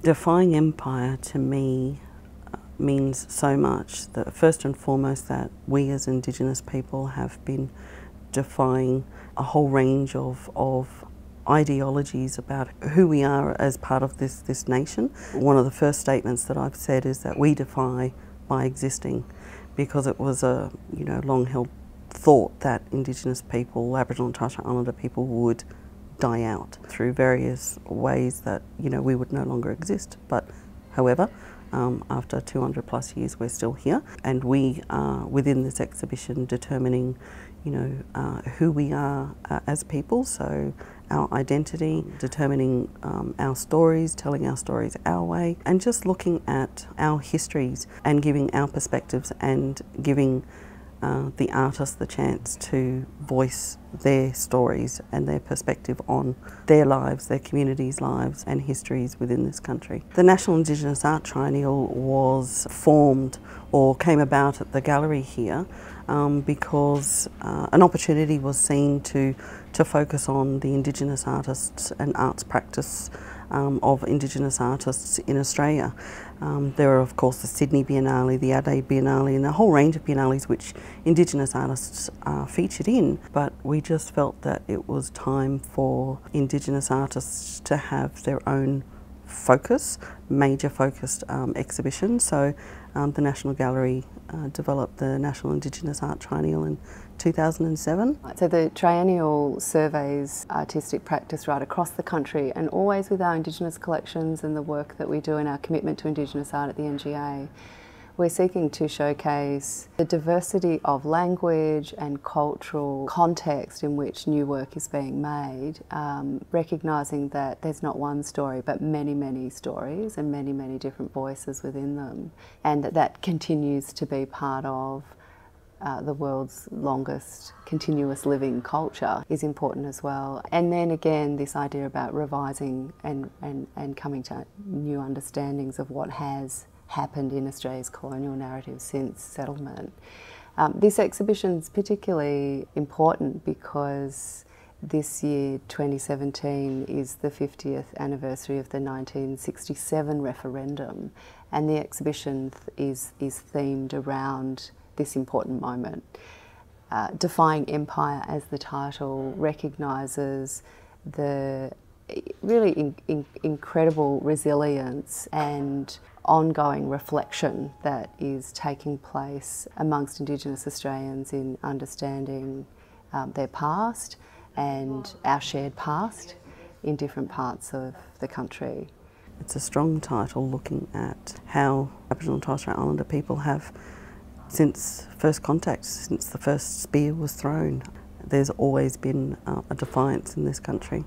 Defying empire to me means so much. That first and foremost, that we as Indigenous people have been defying a whole range of ideologies about who we are as part of this nation. One of the first statements that I've said is that we defy by existing, because it was a long held thought that Indigenous people, Aboriginal and Torres Strait Islander people, would die out through various ways that we would no longer exist. But however, after 200 plus years, we're still here, and we are within this exhibition determining who we are as people, so our identity, determining our stories, telling our stories our way, and just looking at our histories and giving our perspectives and giving the artists the chance to voice their stories and their perspective on their lives, their communities' lives and histories within this country. The National Indigenous Art Triennial was formed or came about at the gallery here because an opportunity was seen to focus on the Indigenous artists and arts practice of Indigenous artists in Australia. There are of course the Sydney Biennale, the Adelaide Biennale and a whole range of biennales which Indigenous artists are featured in, but we just felt that it was time for Indigenous artists to have their own focus, major focused exhibition. So the National Gallery developed the National Indigenous Art Triennial in 2007. So the triennial surveys artistic practice right across the country, and always with our Indigenous collections and the work that we do in our commitment to Indigenous art at the NGA. We're seeking to showcase the diversity of language and cultural context in which new work is being made, recognising that there's not one story but many, many stories and many, many different voices within them, and that continues to be part of the world's longest continuous living culture is important as well. And then again, this idea about revising and coming to new understandings of what has happened in Australia's colonial narrative since settlement. This exhibition is particularly important because this year, 2017, is the 50th anniversary of the 1967 referendum, and the exhibition is themed around this important moment. Defying Empire, as the title, recognises the really incredible resilience and ongoing reflection that is taking place amongst Indigenous Australians in understanding their past and our shared past in different parts of the country. It's a strong title looking at how Aboriginal and Torres Strait Islander people have, since first contact, since the first spear was thrown, there's always been a defiance in this country.